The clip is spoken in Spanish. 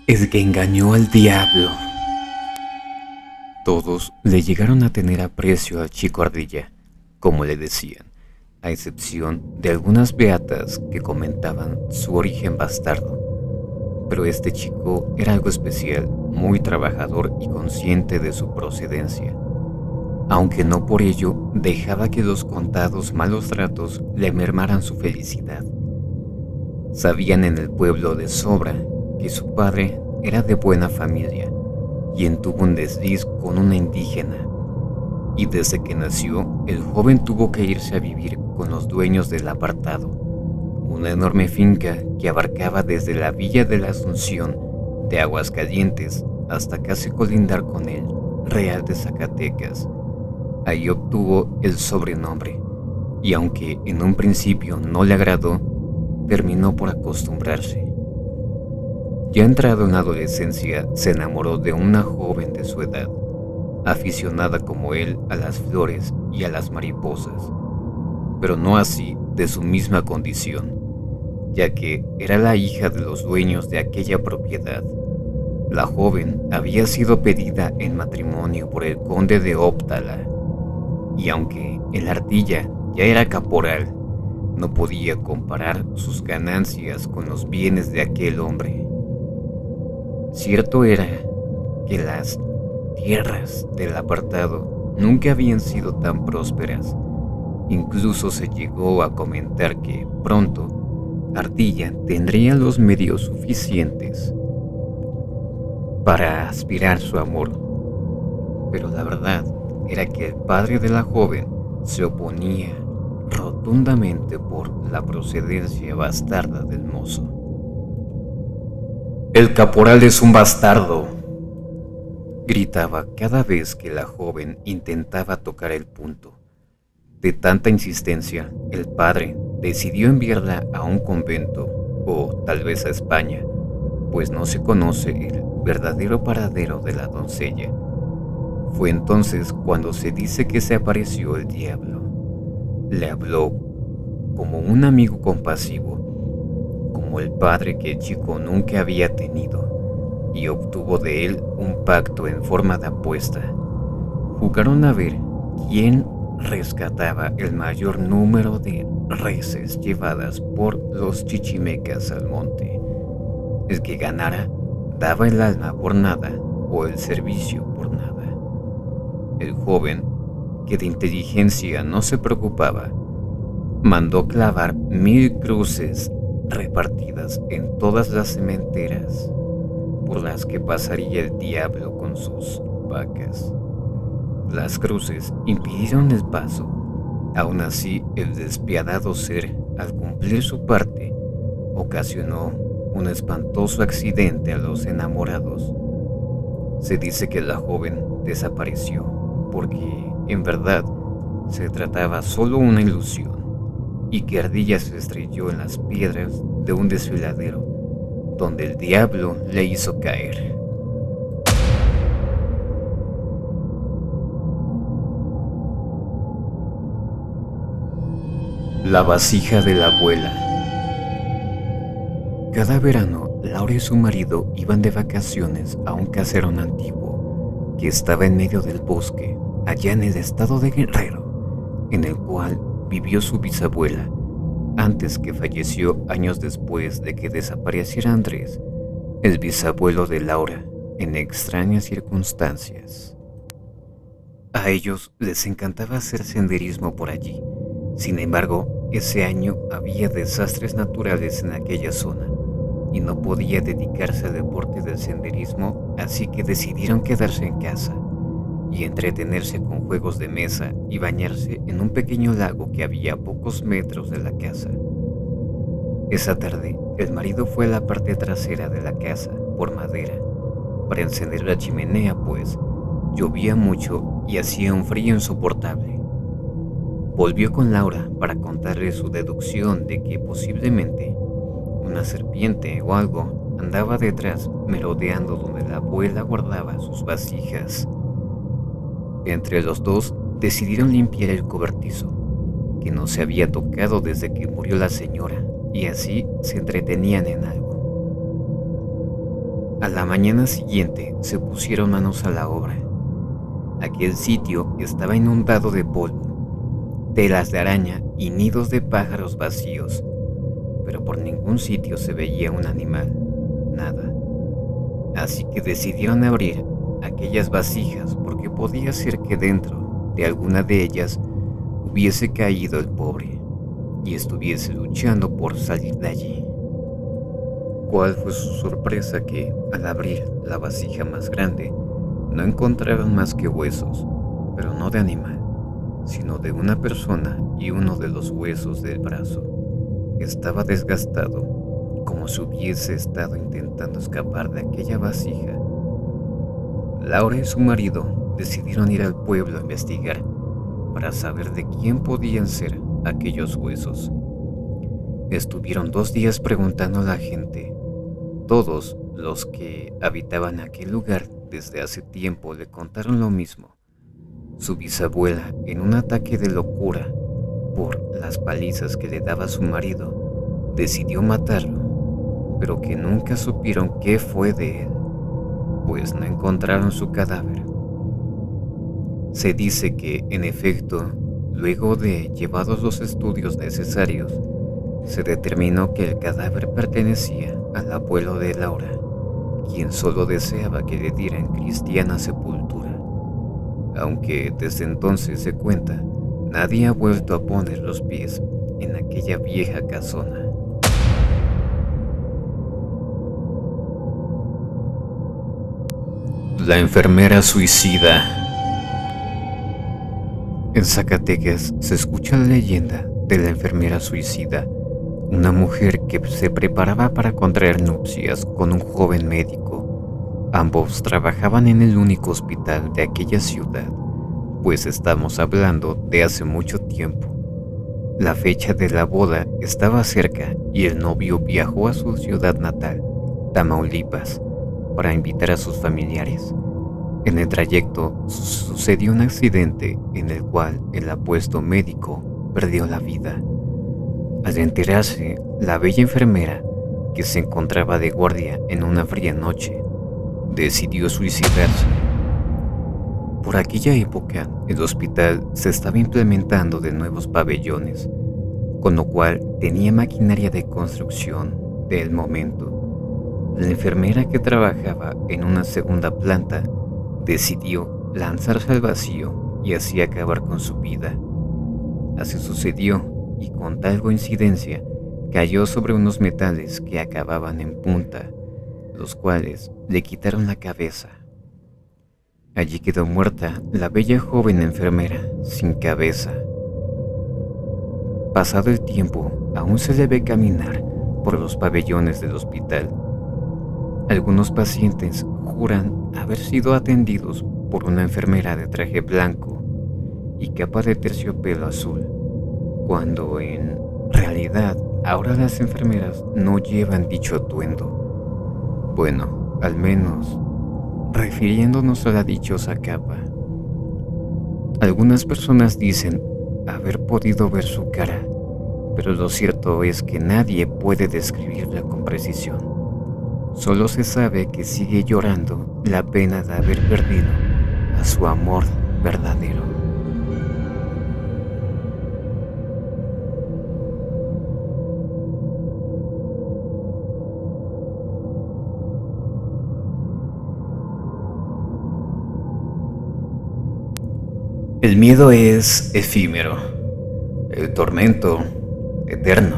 El que engañó al diablo. Todos le llegaron a tener aprecio al chico ardilla, como le decían, a excepción de algunas beatas que comentaban su origen bastardo. Pero este chico era algo especial, muy trabajador y consciente de su procedencia, aunque no por ello dejaba que los contados malos tratos le mermaran su felicidad. Sabían en el pueblo de sobra que su padre era de buena familia, quien tuvo un desliz con una indígena, y desde que nació el joven tuvo que irse a vivir con los dueños del apartado, una enorme finca que abarcaba desde la villa de la Asunción de Aguascalientes hasta casi colindar con el Real de Zacatecas. Ahí obtuvo el sobrenombre, y aunque en un principio no le agradó, terminó por acostumbrarse. Ya entrado en la adolescencia, se enamoró de una joven de su edad, aficionada como él a las flores y a las mariposas, pero no así de su misma condición, ya que era la hija de los dueños de aquella propiedad. La joven había sido pedida en matrimonio por el conde de Óptala, y aunque el ardilla ya era caporal, no podía comparar sus ganancias con los bienes de aquel hombre. Cierto era que las tierras del apartado nunca habían sido tan prósperas. Incluso se llegó a comentar que pronto Ardilla tendría los medios suficientes para aspirar su amor. Pero la verdad era que el padre de la joven se oponía rotundamente por la procedencia bastarda del mozo. «El caporal es un bastardo», gritaba cada vez que la joven intentaba tocar el punto. De tanta insistencia, el padre decidió enviarla a un convento, o tal vez a España, pues no se conoce el verdadero paradero de la doncella. Fue entonces cuando se dice que se apareció el diablo. Le habló como un amigo compasivo, como el padre que el chico nunca había tenido, y obtuvo de él un pacto en forma de apuesta. Jugaron a ver quién rescataba el mayor número de reses llevadas por los chichimecas al monte. El que ganara daba el alma por nada o el servicio por nada. El joven, que de inteligencia no se preocupaba, mandó clavar 1000 cruces repartidas en todas las cementeras por las que pasaría el diablo con sus vacas. Las cruces impidieron el paso. Aún así, el despiadado ser, al cumplir su parte, ocasionó un espantoso accidente a los enamorados. Se dice que la joven desapareció, porque, en verdad, se trataba solo una ilusión, y que Ardilla se estrelló en las piedras de un desfiladero, donde el diablo le hizo caer. La vasija de la abuela. Cada verano, Laura y su marido iban de vacaciones a un caserón antiguo que estaba en medio del bosque, allá en el estado de Guerrero, en el cual vivió su bisabuela, antes que falleció años después de que desapareciera Andrés, el bisabuelo de Laura, en extrañas circunstancias. A ellos les encantaba hacer senderismo por allí. Sin embargo, ese año había desastres naturales en aquella zona y no podía dedicarse al deporte del senderismo, así que decidieron quedarse en casa y entretenerse con juegos de mesa y bañarse en un pequeño lago que había a pocos metros de la casa. Esa tarde, el marido fue a la parte trasera de la casa, por madera, para encender la chimenea, pues llovía mucho y hacía un frío insoportable. Volvió con Laura para contarle su deducción de que posiblemente una serpiente o algo andaba detrás merodeando donde la abuela guardaba sus vasijas. Entre los dos decidieron limpiar el cobertizo, que no se había tocado desde que murió la señora, y así se entretenían en algo. A la mañana siguiente se pusieron manos a la obra. Aquel sitio estaba inundado de polvo, telas de araña y nidos de pájaros vacíos, pero por ningún sitio se veía un animal, nada. Así que decidieron abrir aquellas vasijas porque podía ser que dentro de alguna de ellas hubiese caído el pobre y estuviese luchando por salir de allí. ¿Cuál fue su sorpresa que, al abrir la vasija más grande, no encontraron más que huesos, pero no de animal, sino de una persona, y uno de los huesos del brazo estaba desgastado, como si hubiese estado intentando escapar de aquella vasija? Laura y su marido decidieron ir al pueblo a investigar para saber de quién podían ser aquellos huesos. Estuvieron 2 días preguntando a la gente. Todos los que habitaban aquel lugar desde hace tiempo le contaron lo mismo. Su bisabuela, en un ataque de locura por las palizas que le daba su marido, decidió matarlo, pero que nunca supieron qué fue de él, pues no encontraron su cadáver. Se dice que, en efecto, luego de llevados los estudios necesarios, se determinó que el cadáver pertenecía al abuelo de Laura, quien solo deseaba que le dieran cristiana sepultura. Aunque desde entonces se cuenta, nadie ha vuelto a poner los pies en aquella vieja casona. La enfermera suicida. En Zacatecas se escucha la leyenda de la enfermera suicida, una mujer que se preparaba para contraer nupcias con un joven médico. Ambos trabajaban en el único hospital de aquella ciudad, pues estamos hablando de hace mucho tiempo. La fecha de la boda estaba cerca y el novio viajó a su ciudad natal, Tamaulipas, para invitar a sus familiares. En el trayecto sucedió un accidente en el cual el apuesto médico perdió la vida. Al enterarse, la bella enfermera, que se encontraba de guardia en una fría noche, decidió suicidarse. Por aquella época, el hospital se estaba implementando de nuevos pabellones, con lo cual tenía maquinaria de construcción del momento. La enfermera, que trabajaba en una segunda planta, decidió lanzarse al vacío y así acabar con su vida. Así sucedió, y con tal coincidencia cayó sobre unos metales que acababan en punta, los cuales le quitaron la cabeza. Allí quedó muerta la bella joven enfermera, sin cabeza. Pasado el tiempo, aún se le ve caminar por los pabellones del hospital. Algunos pacientes juran haber sido atendidos por una enfermera de traje blanco y capa de terciopelo azul, cuando en realidad ahora las enfermeras no llevan dicho atuendo. Bueno, al menos refiriéndonos a la dichosa capa. Algunas personas dicen haber podido ver su cara, pero lo cierto es que nadie puede describirla con precisión. Solo se sabe que sigue llorando la pena de haber perdido a su amor verdadero. El miedo es efímero, el tormento eterno.